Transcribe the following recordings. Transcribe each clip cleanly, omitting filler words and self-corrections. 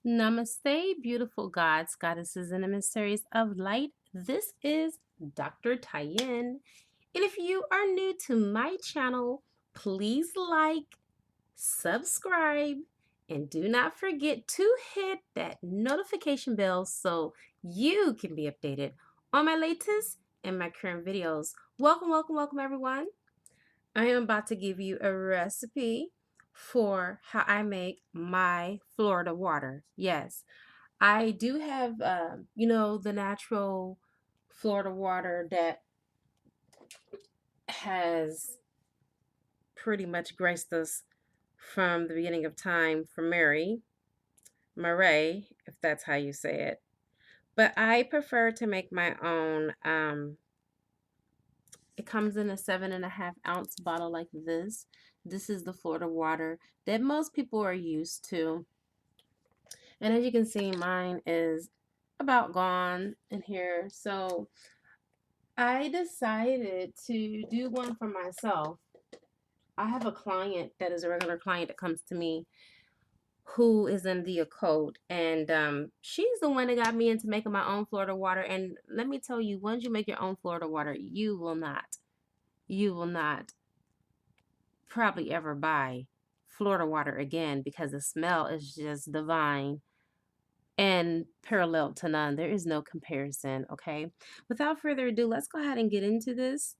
Namaste, beautiful gods, goddesses, and emissaries of light. This is Dr. Tyen. And if you are new to my channel, please like, subscribe, and do not forget to hit that notification bell so you can be updated on my latest and my current videos. Welcome, welcome, welcome, everyone. I am about to give you a recipe for how I make my Florida water. Yes, I do have, the natural Florida water that has pretty much graced us from the beginning of time from Murray, if that's how you say it. But I prefer to make my own. It comes in a 7.5 ounce bottle like this. This is the Florida water that most people are used to. And as you can see, mine is about gone in here. So I decided to do one for myself. I have a client that is a regular client that comes to me who is in the occult, and she's the one that got me into making my own Florida water. And let me tell you, once you make your own Florida water, you will not probably ever buy Florida water again because the smell is just divine and parallel to none. There is no comparison, okay? Without further ado, let's go ahead and get into this.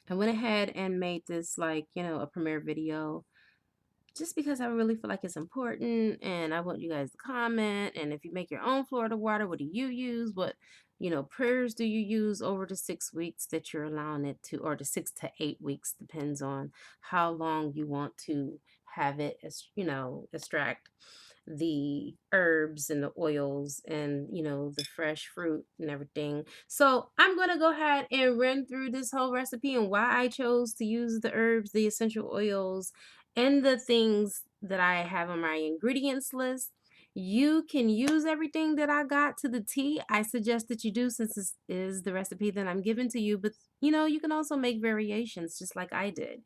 I went ahead and made this a premiere video just because I really feel like it's important and I want you guys to comment. And if you make your own Florida water, what do you use? What, prayers do you use over the 6 weeks that you're allowing it to, or the 6 to 8 weeks, depends on how long you want to have it, extract the herbs and the oils and the fresh fruit and everything. So I'm going to go ahead and run through this whole recipe and why I chose to use the herbs, the essential oils, and the things that I have on my ingredients list. You can use everything that I got to the T. I suggest that you do, since this is the recipe that I'm giving to you. But you can also make variations just like I did.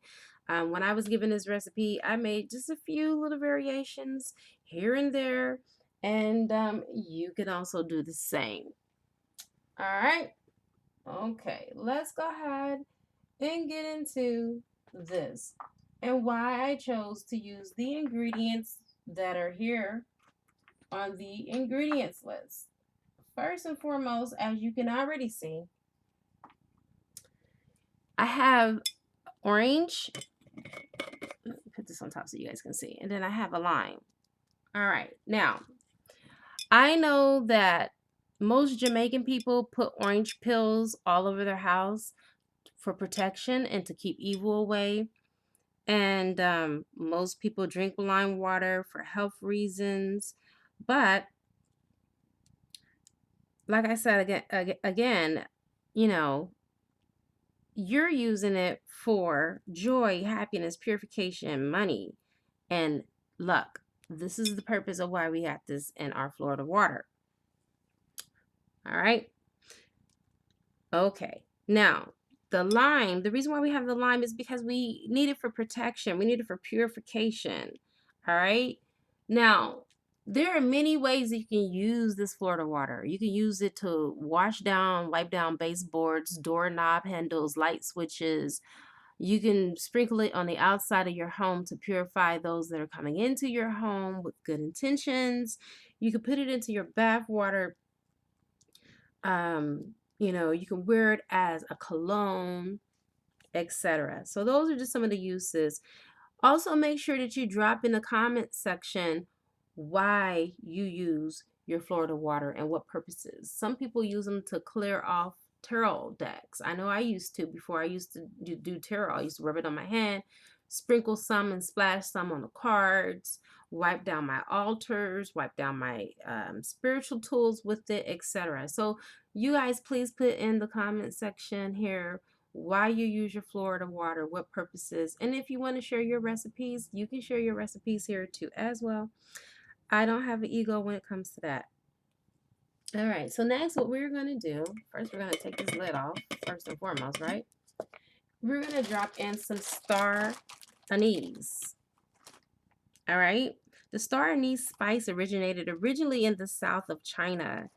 When I was given this recipe, I made just a few little variations here and there, and you can also do the same. All right. Okay, let's go ahead and get into this and why I chose to use the ingredients that are here on the ingredients list. First and foremost, as you can already see, I have orange. Let me put this on top so you guys can see. And then I have a lime. All right. Now, I know that most Jamaican people put orange pills all over their house for protection and to keep evil away. And most people drink lime water for health reasons. But like I said again, you're using it for joy, happiness, purification, money, and luck. This is the purpose of why we have this in our Florida water. All right. Okay. Now, the lime, the reason why we have the lime is because we need it for protection. We need it for purification. All right. Now, there are many ways that you can use this Florida water. You can use it to wash down, wipe down baseboards, doorknob handles, light switches. You can sprinkle it on the outside of your home to purify those that are coming into your home with good intentions. You can put it into your bath water. You can wear it as a cologne, etc. So those are just some of the uses. Also, make sure that you drop in the comment section why you use your Florida water and what purposes. Some people use them to clear off tarot decks. I know I used to. Before, I used to do tarot. I used to rub it on my hand, sprinkle some and splash some on the cards, wipe down my altars, wipe down my spiritual tools with it, etc. So you guys, please put in the comment section here why you use your Florida water, what purposes, and if you want to share your recipes, you can share your recipes here too as well. I don't have an ego when it comes to that. All right, so next what we're going to do, first we're going to take this lid off, first and foremost, right? We're going to drop in some star anise. All right, The star anise spice originated originally in the south of China,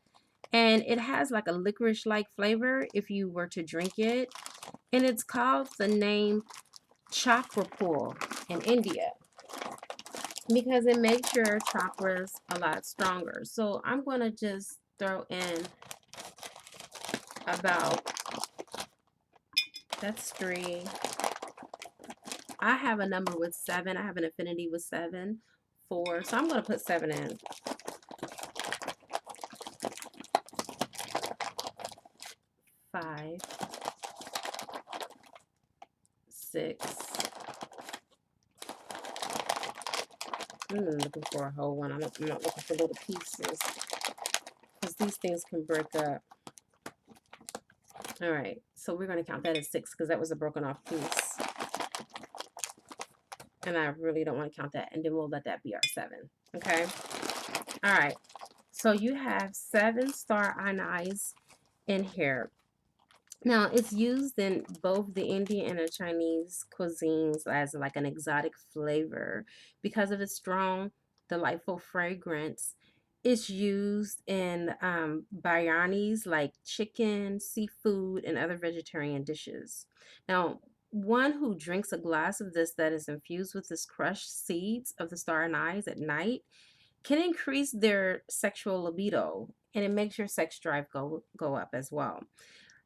and it has like a licorice-like flavor if you were to drink it. And it's called the name chakra pool in India because it makes your chakras a lot stronger. So I'm going to just throw in about, that's 3. I have a number with 7. I have an affinity with 7, 4. So I'm going to put 7 in. 5, 6. I'm looking for a whole one. I'm not looking for little pieces because these things can break up. All right, so we're going to count that as 6 because that was a broken off piece. And I really don't want to count that. And then we'll let that be our 7. Okay. All right. So you have 7 star anise in here. Now, it's used in both the Indian and the Chinese cuisines as like an exotic flavor because of its strong, delightful fragrance. It's used in biryanis like chicken, seafood, and other vegetarian dishes. Now, one who drinks a glass of this that is infused with this crushed seeds of the star anise at night can increase their sexual libido, and it makes your sex drive go up as well.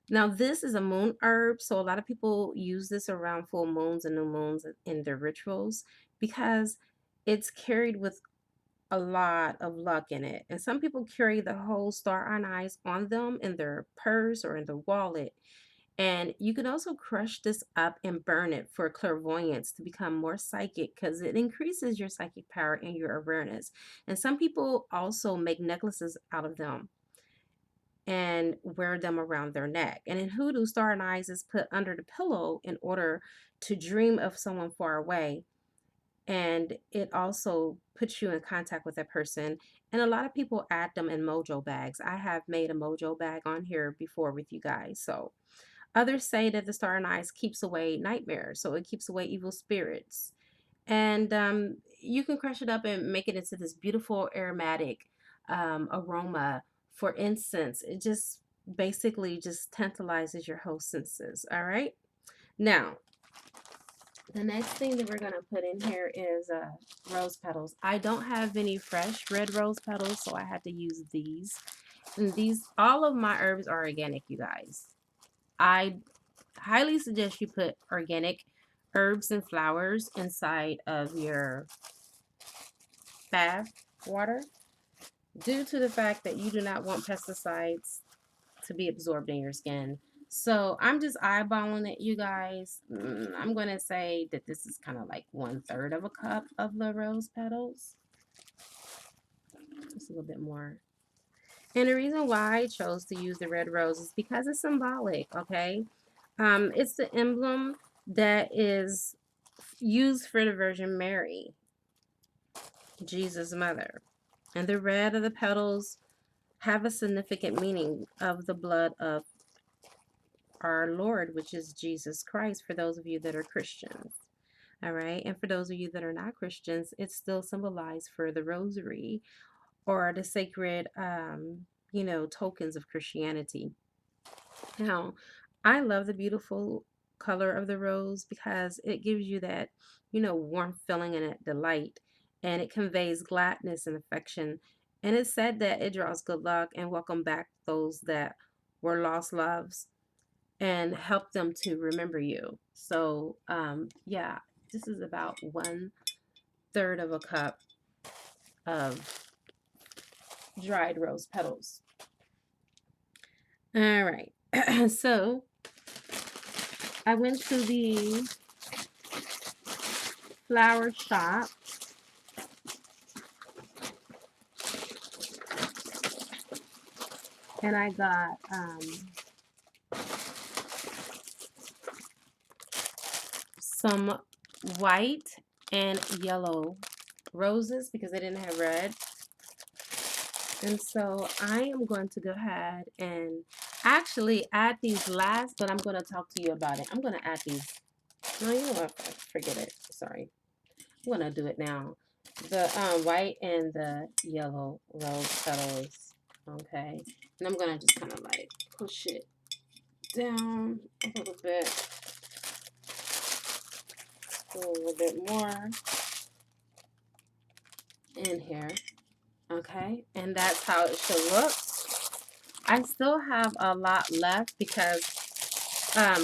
Now, this is a moon herb, so a lot of people use this around full moons and new moons in their rituals because it's carried with a lot of luck in it. And some people carry the whole star anise on them in their purse or in their wallet. And you can also crush this up and burn it for clairvoyance to become more psychic because it increases your psychic power and your awareness. And some people also make necklaces out of them and wear them around their neck. And in hoodoo, star anise is put under the pillow in order to dream of someone far away. And it also puts you in contact with that person. And a lot of people add them in mojo bags. I have made a mojo bag on here before with you guys. So others say that the star anise keeps away nightmares. So it keeps away evil spirits. And you can crush it up and make it into this beautiful aromatic aroma for incense. It just basically just tantalizes your whole senses. All right. Now, the next thing that we're going to put in here is rose petals. I don't have any fresh red rose petals, so I had to use these. And these, all of my herbs are organic, you guys. I highly suggest you put organic herbs and flowers inside of your bath water due to the fact that you do not want pesticides to be absorbed in your skin. So I'm just eyeballing it, you guys. I'm going to say that this is kind of like 1/3 of a cup of the rose petals. Just a little bit more. And the reason why I chose to use the red rose is because it's symbolic, okay? It's the emblem that is used for the Virgin Mary, Jesus' mother. And the red of the petals have a significant meaning of the blood of our Lord, which is Jesus Christ, for those of you that are Christians. All right. And for those of you that are not Christians, it's still symbolized for the rosary or the sacred, tokens of Christianity. Now, I love the beautiful color of the rose because it gives you that, warm feeling and that delight. And it conveys gladness and affection. And it's said that it draws good luck and welcome back those that were lost loves and help them to remember you. So, yeah, this is about 1/3 of a cup of dried rose petals. All right. So I went to the flower shop and I got some white and yellow roses because they didn't have red. And so I am going to go ahead and actually add these last, but I'm going to talk to you about it. I'm going to add these. No, you know what? Forget it. Sorry. I'm going to do it now. the white and the yellow rose petals. Okay, and I'm gonna just kind of like push it down a little bit, a little bit more in here. Okay, and that's how it should look. I still have a lot left because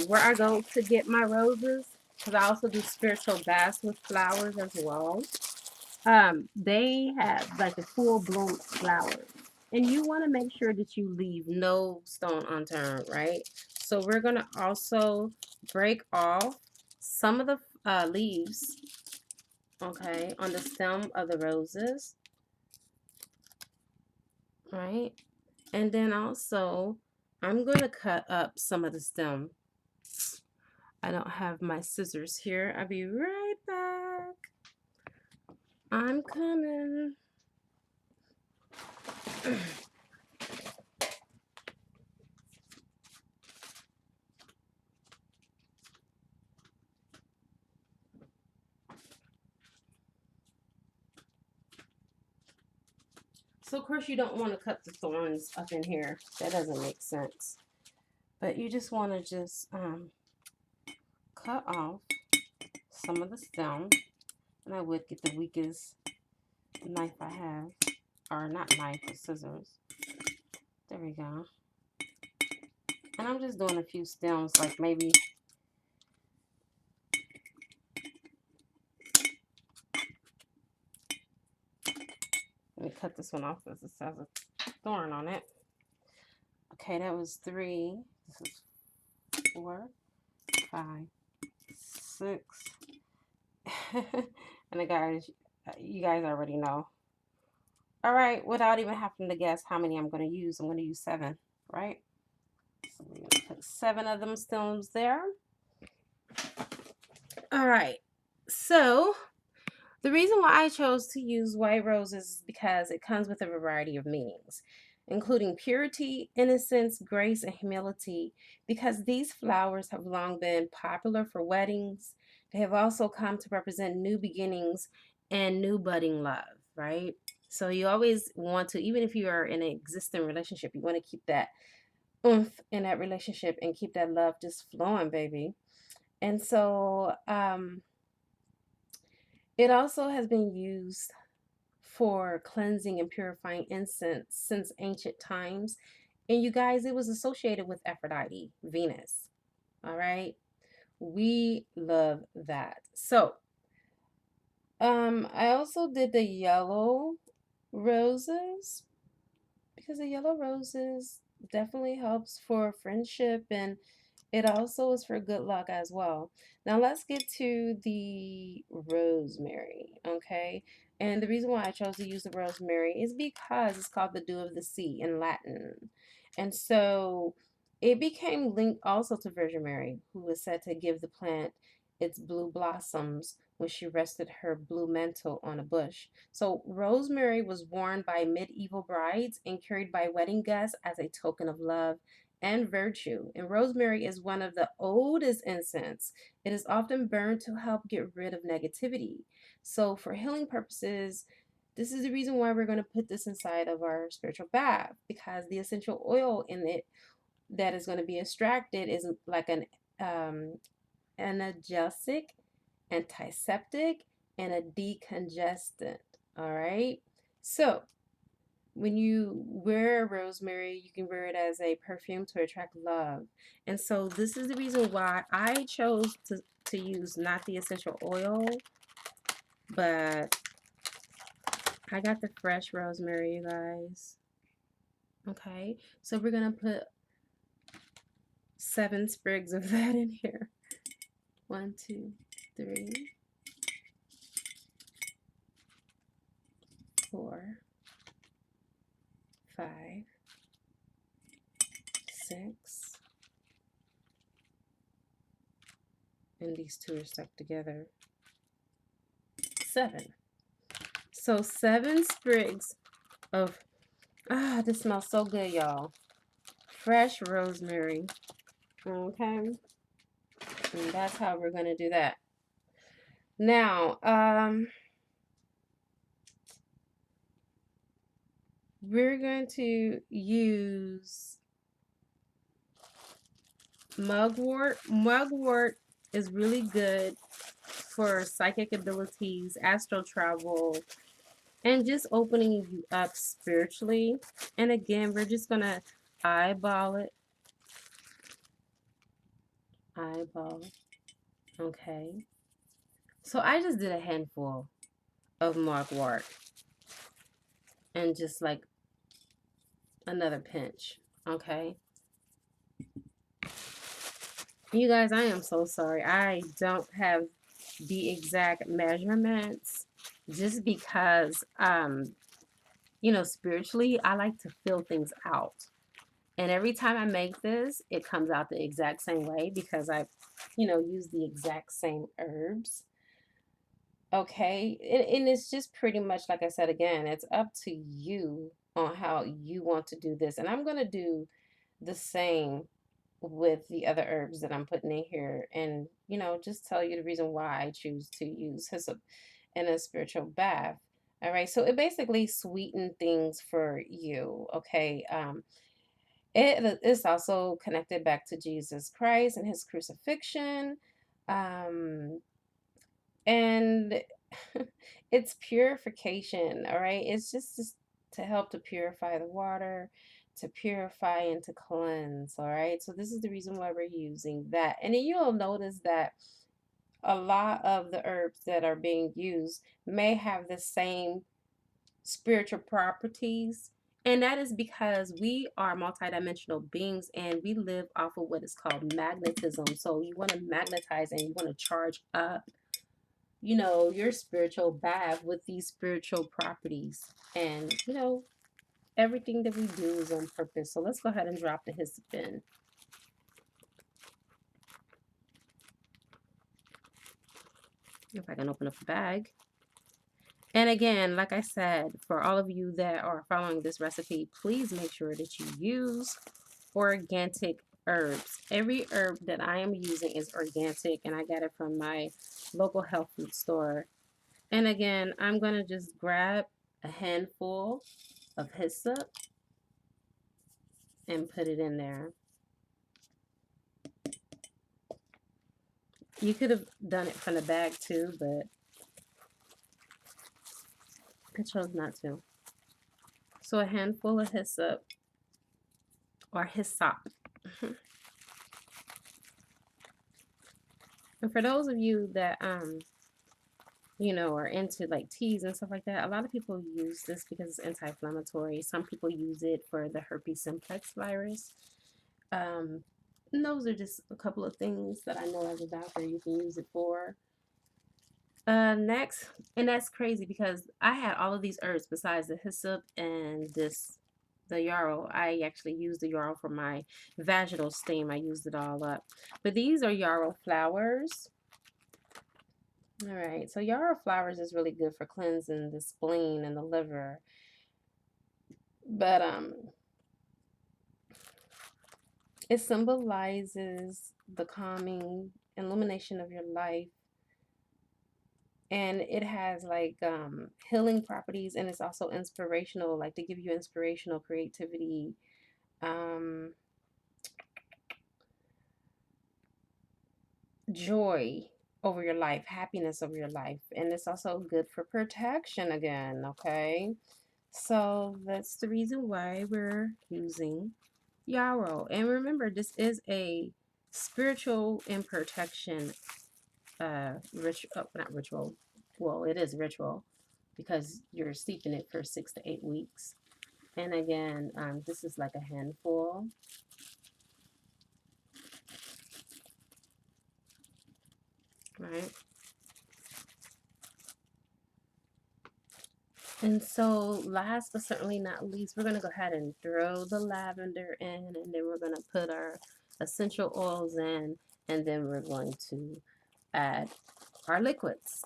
where I go to get my roses, because I also do spiritual baths with flowers as well. They have like a full bloom flowers, and you want to make sure that you leave no stone unturned, right? So we're gonna also break off some of the leaves, okay, on the stem of the roses, right? And then also, I'm going to cut up some of the stem. I don't have my scissors here. I'll be right back. I'm coming. So, of course, you don't want to cut the thorns up in here. That doesn't make sense. But you just want to just cut off some of the stem. And I would get the weakest knife I have. Or not knife, but scissors. There we go. And I'm just doing a few stems, like maybe... Let me cut this one off because it has a thorn on it. Okay, that was 3. This is 4, 5, 6. And the guys, you guys already know. All right, without even having to guess how many I'm going to use, I'm going to use 7, right? So we're going to put 7 of them stems there. All right, so the reason why I chose to use white roses is because it comes with a variety of meanings, including purity, innocence, grace, and humility. Because these flowers have long been popular for weddings, they have also come to represent new beginnings and new budding love, right? So you always want to, even if you are in an existing relationship, you want to keep that oomph in that relationship and keep that love just flowing, baby. And so, it also has been used for cleansing and purifying incense since ancient times. And you guys, it was associated with Aphrodite, Venus. All right. We love that. So, I also did the yellow roses because the yellow roses definitely helps for friendship, and it also is for good luck as well. Now let's get to the rosemary, okay? And the reason why I chose to use the rosemary is because it's called the dew of the sea in Latin. And so it became linked also to Virgin Mary, who was said to give the plant its blue blossoms when she rested her blue mantle on a bush. So rosemary was worn by medieval brides and carried by wedding guests as a token of love and virtue. And rosemary is one of the oldest incense. It is often burned to help get rid of negativity. So for healing purposes, this is the reason why we're going to put this inside of our spiritual bath, because the essential oil in it that is going to be extracted is like an analgesic, antiseptic, and a decongestant. All right. So when you wear rosemary, you can wear it as a perfume to attract love. And so this is the reason why I chose to use not the essential oil, but I got the fresh rosemary, you guys. Okay, so we're gonna put 7 sprigs of that in here. 1, 2, 3, 4, 5, 6, and these 2 are stuck together. 7. So 7 sprigs of, this smells so good, y'all. Fresh rosemary. Okay. And that's how we're going to do that. Now, we're going to use mugwort. Mugwort is really good for psychic abilities, astral travel, and just opening you up spiritually. And again, we're just going to eyeball it. Eyeball. Okay. So I just did a handful of mugwort and just like another pinch. Okay. You guys, I am so sorry. I don't have the exact measurements just because you know, spiritually I like to feel things out. And every time I make this, it comes out the exact same way because I, you know, use the exact same herbs. Okay. And it's just pretty much like I said again, it's up to you on how you want to do this. And I'm going to do the same with the other herbs that I'm putting in here, and you know, just tell you the reason why I choose to use hyssop in a spiritual bath. All right, so it basically sweeten things for you. Okay, it is also connected back to Jesus Christ and his crucifixion, um, and it's purification. All right, it's just to help to purify the water, to purify and to cleanse. All right, so this is the reason why we're using that. And then you'll notice that a lot of the herbs that are being used may have the same spiritual properties. And that is because we are multidimensional beings and we live off of what is called magnetism. So you want to magnetize and you want to charge up, you know, your spiritual bath with these spiritual properties. And, you know, everything that we do is on purpose. So let's go ahead and drop the hyssop in. If I can open up the bag. And again, like I said, for all of you that are following this recipe, please make sure that you use organic herbs. Every herb that I am using is organic, and I got it from my local health food store. And again, I'm going to just grab a handful of hyssop and put it in there. You could have done it from the bag too, but I chose not to. So a handful of hyssop or hyssop. And for those of you that you know, are into like teas and stuff like that, a lot of people use this because it's anti-inflammatory. Some people use it for the herpes simplex virus. And those are just a couple of things that I know as a doctor you can use it for. Next, and that's crazy because I had all of these herbs besides the hyssop and the yarrow. I actually used the yarrow for my vaginal steam. I used it all up. But these are yarrow flowers. All right, so yarrow flowers is really good for cleansing the spleen and the liver. But it symbolizes the calming illumination of your life. And it has like healing properties, and it's also inspirational, like to give you inspirational creativity, joy over your life, happiness over your life. And it's also good for protection again. Okay, so that's the reason why we're using yarrow. And remember, this is a spiritual and protection not ritual. Well, it is ritual because you're steeping it for 6 to 8 weeks. And again, this is like a handful. Right? And so last but certainly not least, we're going to go ahead and throw the lavender in, and then we're going to put our essential oils in, and then we're going to add our liquids.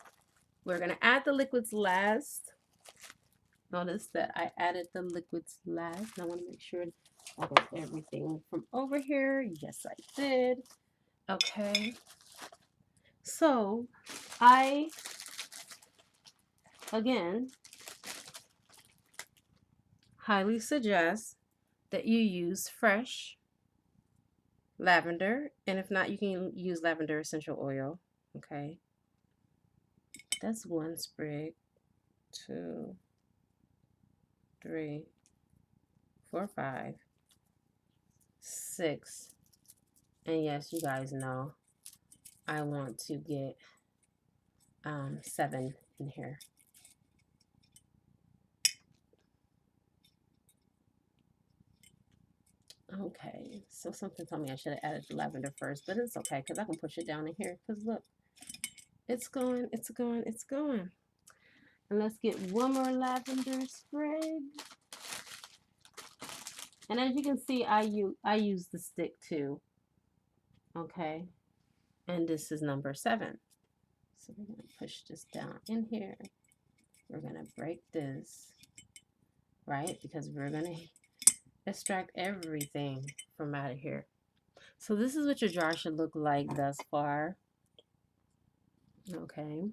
We're going to add the liquids last. Notice that I added the liquids last. I want to make sure I got everything from over here. Yes, I did. Okay. So again, highly suggest that you use fresh lavender, and if not, you can use lavender essential oil. Okay, that's 1 sprig, 2, 3, 4, 5, 6, and yes, you guys know I want to get 7 in here. Okay, so something told me I should have added the lavender first, but it's okay because I can push it down in here because look, it's going, it's going, it's going. And let's get 1 more lavender sprig. And as you can see, I use the stick too. Okay, and this is number 7. So we're gonna push this down in here. We're gonna break this, right? Because we're gonna extract everything from out of here. So this is what your jar should look like thus far. Okay.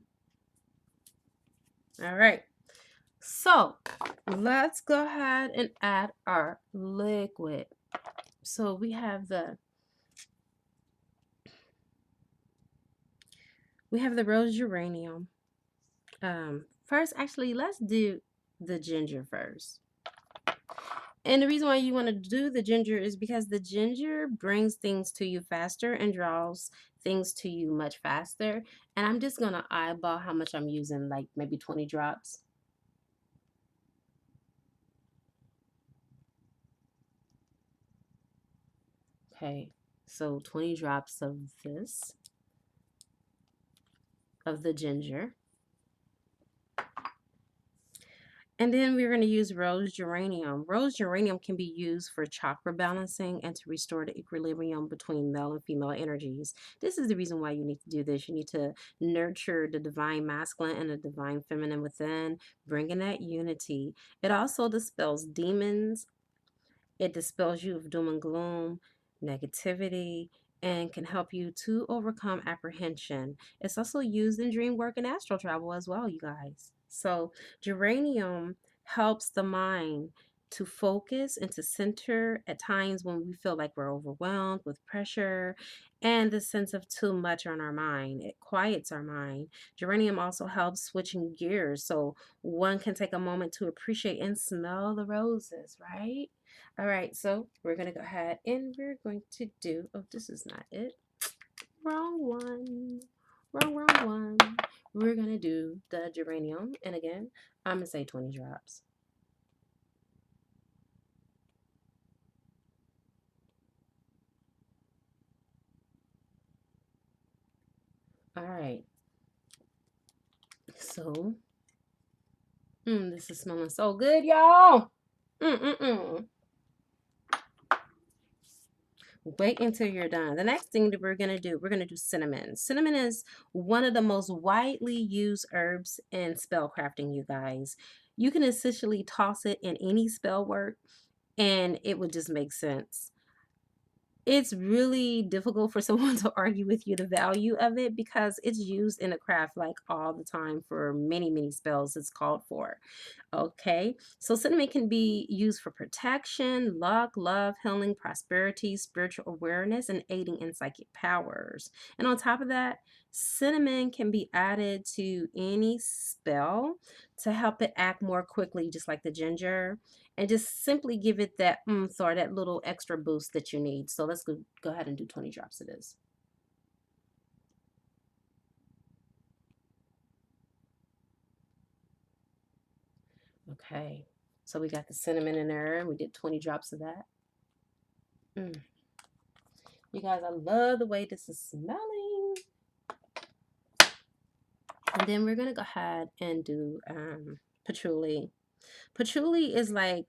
All right. So let's go ahead and add our liquid. So we have the rose geranium. First, actually, let's do the ginger first. And the reason why you want to do the ginger is because the ginger brings things to you faster and draws things to you much faster. And I'm just going to eyeball how much I'm using, like maybe 20 drops. Okay, so 20 drops of this, of the ginger. And then we're going to use rose geranium. Rose geranium can be used for chakra balancing and to restore the equilibrium between male and female energies. This is the reason why you need to do this. You need to nurture the divine masculine and the divine feminine within, bringing that unity. It also dispels demons. It dispels you of doom and gloom, negativity, and can help you to overcome apprehension. It's also used in dream work and astral travel as well, you guys. So geranium helps the mind to focus and to center at times when we feel like we're overwhelmed with pressure and the sense of too much on our mind. It quiets our mind. Geranium also helps switching gears, so one can take a moment to appreciate and smell the roses, right? All right, so we're going to go ahead and we're going to do, oh, this is not it. Wrong one. Wrong one. We're going to do the geranium. And again, I'm going to say 20 drops. All right. So, this is smelling so good, y'all. Wait until you're done. The next thing that we're going to do cinnamon. Cinnamon is one of the most widely used herbs in spell crafting, you guys. You can essentially toss it in any spell work and it would just make sense. It's really difficult for someone to argue with you the value of it because it's used in a craft like all the time for many spells it's called for. Okay, so cinnamon can be used for protection, luck, love, healing, prosperity, spiritual awareness, and aiding in psychic powers. And on top of that, cinnamon can be added to any spell to help it act more quickly, just like the ginger, and just simply give it that oomph or that little extra boost that you need. So let's go ahead and do 20 drops of this. Okay, so we got the cinnamon in there and we did 20 drops of that. You guys, I love the way this is smelling. And then we're gonna go ahead and do patchouli. Patchouli is like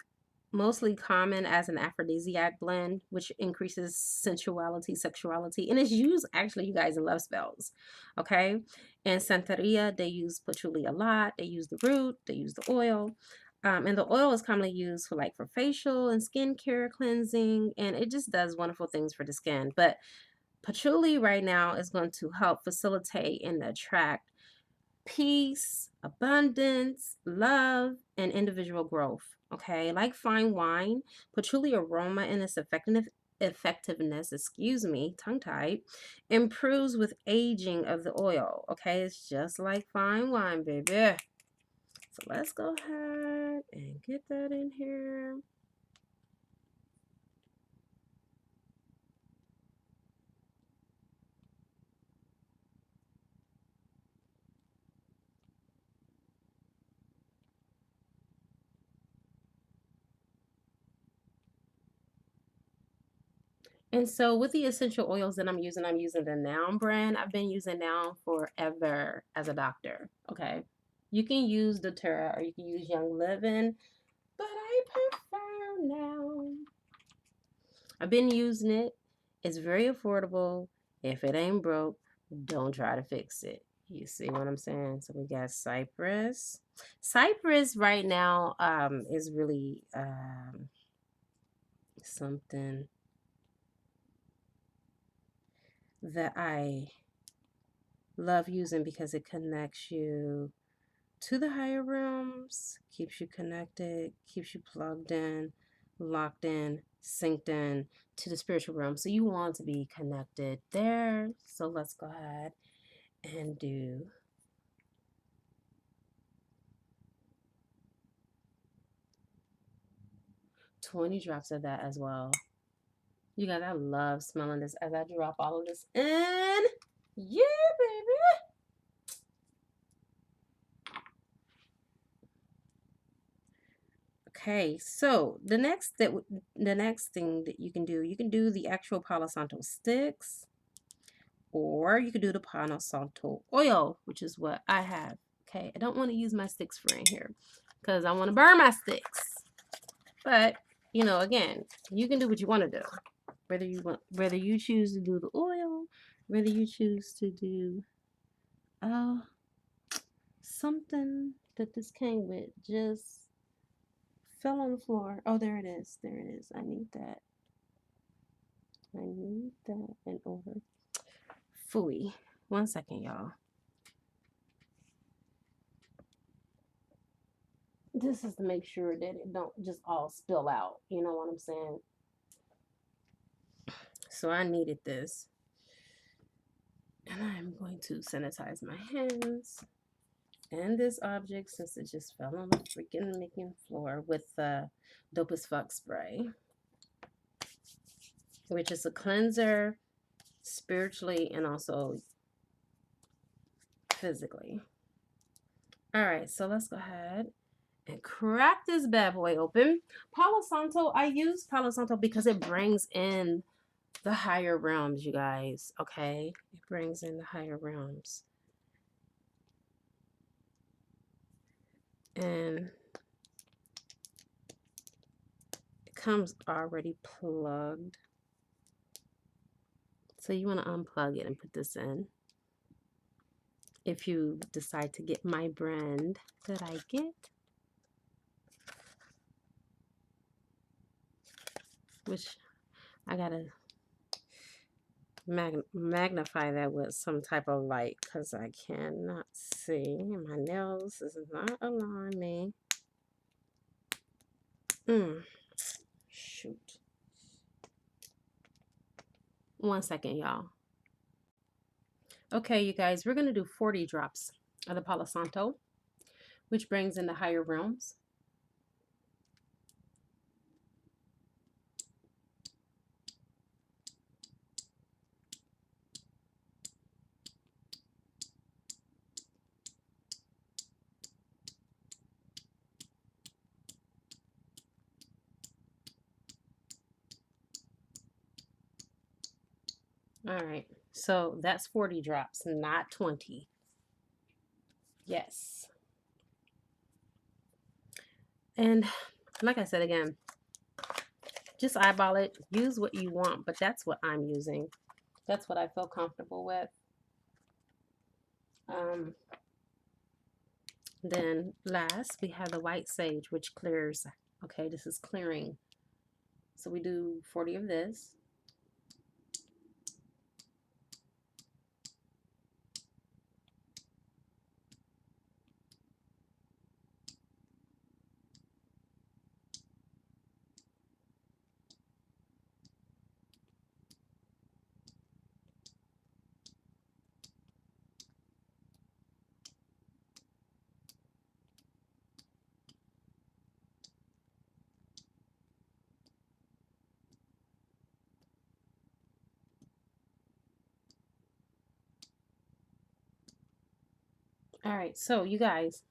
mostly common as an aphrodisiac blend, which increases sensuality, sexuality, and it's used actually, you guys, in love spells. Okay, in Santeria they use patchouli a lot. They use the root, they use the oil. And the oil is commonly used for like for facial and skincare cleansing, and it just does wonderful things for the skin. But patchouli right now is going to help facilitate and attract peace, abundance, love, and individual growth. Okay, like fine wine, patchouli aroma and its effectiveness, excuse me, tongue tied, improves with aging of the oil. Okay, it's just like fine wine, baby. So let's go ahead and get that in here. And so with the essential oils that I'm using the Noun brand. I've been using Noun forever as a doctor. Okay. You can use doTERRA or you can use Young Living, but I prefer Noun. I've been using it. It's very affordable. If it ain't broke, don't try to fix it. You see what I'm saying? So we got Cypress. Cypress right now is really something that I love using because it connects you to the higher realms, keeps you connected, keeps you plugged in, locked in, synced in to the spiritual realm. So you want to be connected there. So let's go ahead and do 20 drops of that as well. You guys, I love smelling this as I drop all of this in. Yeah, baby. Okay, so the next thing that you can do the actual Palo Santo sticks, or you could do the Palo Santo oil, which is what I have. Okay, I don't want to use my sticks for in here because I want to burn my sticks. But you know, again, you can do what you want to do. Whether you choose to do the oil, whether you choose to do something that this came with just fell on the floor. Oh, there it is. There it is. I need that. I need that in order. Phooey. 1 second, y'all. This is to make sure that it don't just all spill out. You know what I'm saying? So I needed this. And I'm going to sanitize my hands and this object since it just fell on the freaking making floor with the Dope as Fuck spray, which is a cleanser spiritually and also physically. All right, so let's go ahead and crack this bad boy open. Palo Santo, I use Palo Santo because it brings in the higher realms, you guys. Okay, it brings in the higher realms. And it comes already plugged. So you want to unplug it and put this in. If you decide to get my brand that I get, which I gotta magnify that with some type of light because I cannot see. My nails is not allowing me. Shoot. 1 second, y'all. Okay, you guys, we're going to do 40 drops of the Palo Santo, which brings in the higher realms. All right, so that's 40 drops, not 20. Yes. And like I said again, just eyeball it, use what you want, but that's what I'm using. That's what I feel comfortable with. Then last, we have the white sage, which clears. Okay, this is clearing. So we do 40 of this. All right, so you guys,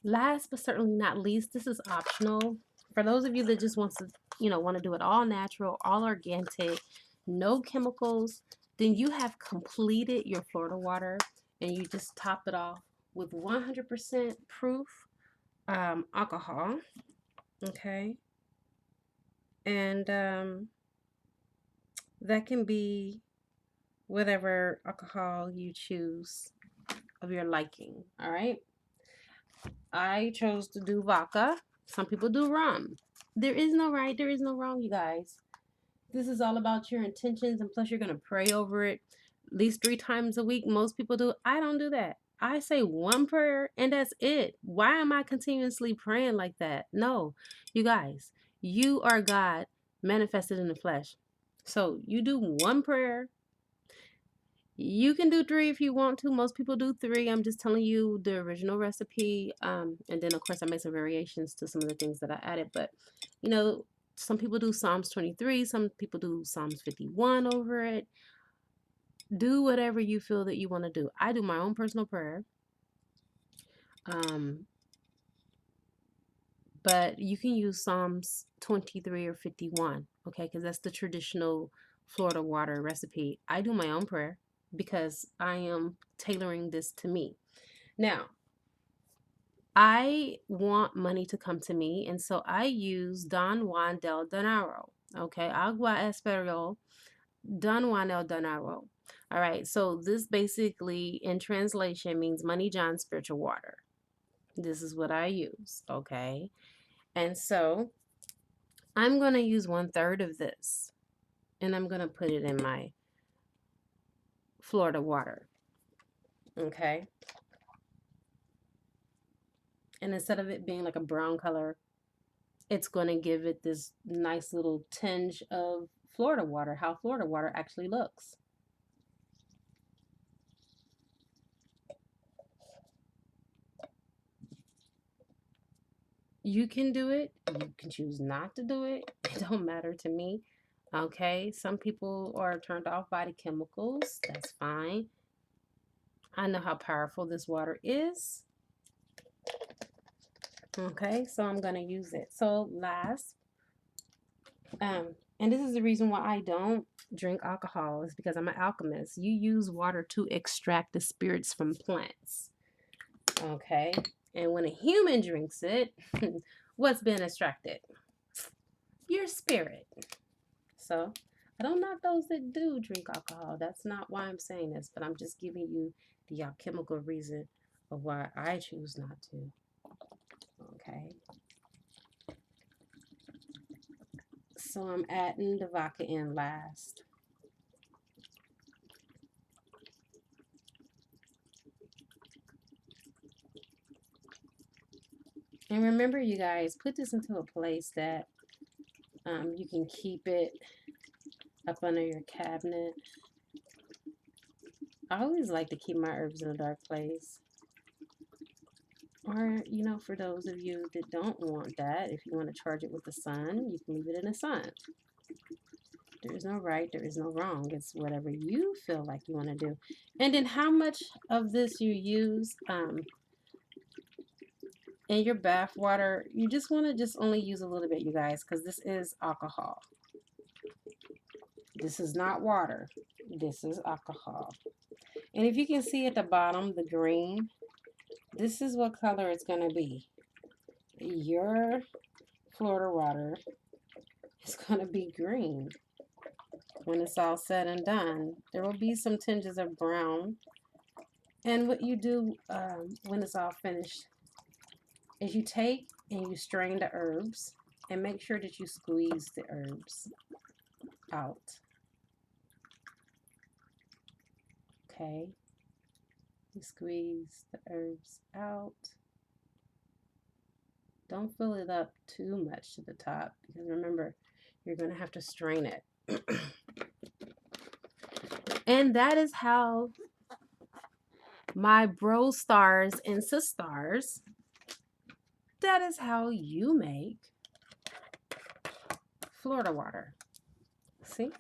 last but certainly not least, this is optional. For those of you that just want to, want to do it all natural, all organic, no chemicals, then you have completed your Florida water and you just top it off with 100% proof alcohol. Okay. And that can be whatever alcohol you choose of your liking. All right. I chose to do vodka. Some people do rum. There is no right, there is no wrong, you guys. This is all about your intentions, and plus, you're going to pray over it at least 3 times a week. Most people do. I don't do that. I say one prayer and that's it. Why am I continuously praying like that? No, you guys, you are God manifested in the flesh. So you do one prayer. You can do 3 if you want to. Most people do 3. I'm just telling you the original recipe. And then, of course, I made some variations to some of the things that I added. But, some people do Psalms 23. Some people do Psalms 51 over it. Do whatever you feel that you want to do. I do my own personal prayer. But you can use Psalms 23 or 51, okay? Because that's the traditional Florida water recipe. I do my own prayer because I am tailoring this to me. Now, I want money to come to me, and so I use Don Juan del Donaro, okay? Agua Espero, Don Juan del Donaro. All right, so this basically, in translation, means money, John, spiritual water. This is what I use, okay? And so I'm going to use 1/3 of this, and I'm going to put it in my Florida water, okay? And instead of it being like a brown color, it's going to give it this nice little tinge of Florida water, how Florida water actually looks. You can do it. You can choose not to do it. It don't matter to me. Okay, some people are turned off by the chemicals. That's fine. I know how powerful this water is. Okay, so I'm going to use it. So last, and this is the reason why I don't drink alcohol, is because I'm an alchemist. You use water to extract the spirits from plants. Okay, and when a human drinks it, what's been extracted? Your spirit. So I don't knock those that do drink alcohol. That's not why I'm saying this, but I'm just giving you the alchemical reason of why I choose not to. Okay. So I'm adding the vodka in last. And remember, you guys, put this into a place that you can keep it up under your cabinet. I always like to keep my herbs in a dark place. Or, for those of you that don't want that, if you want to charge it with the sun, you can leave it in the sun. There is no right, there is no wrong. It's whatever you feel like you want to do. And then how much of this you use in your bath water, you just want to just only use a little bit, you guys, because this is alcohol. This is not water. This is alcohol. And if you can see at the bottom, the green, this is what color it's going to be. Your Florida water is going to be green when it's all said and done. There will be some tinges of brown. And what you do when it's all finished is you take and you strain the herbs and make sure that you squeeze the herbs out. Okay. You squeeze the herbs out. Don't fill it up too much to the top, because remember, you're going to have to strain it. And that is how my bro stars and sisters, that is how you make Florida water. See?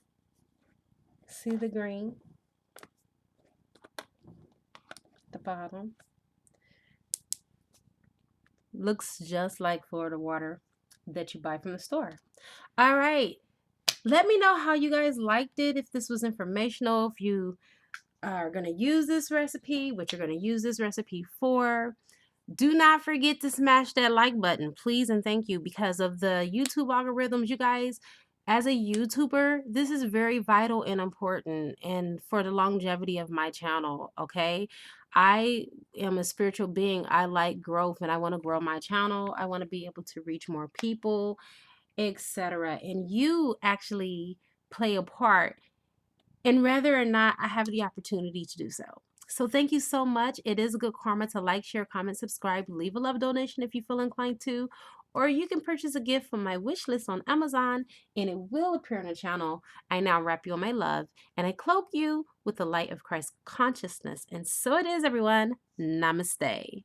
See the green? the bottom. Looks just like Florida water that you buy from the store. All right. Let me know how you guys liked it, if this was informational, if you are going to use this recipe, what you're going to use this recipe for. Do not forget to smash that like button, please and thank you, because of the YouTube algorithms, you guys. As a YouTuber, this is very vital and important and for the longevity of my channel, okay? I am a spiritual being. I like growth and I want to grow my channel. I want to be able to reach more people, etc. And you actually play a part in whether or not I have the opportunity to do so. So thank you so much. It is a good karma to like, share, comment, subscribe, leave a love donation if you feel inclined to, or you can purchase a gift from my wish list on Amazon and it will appear on the channel. I now wrap you in my love and I cloak you with the light of Christ consciousness. And so it is, everyone. Namaste.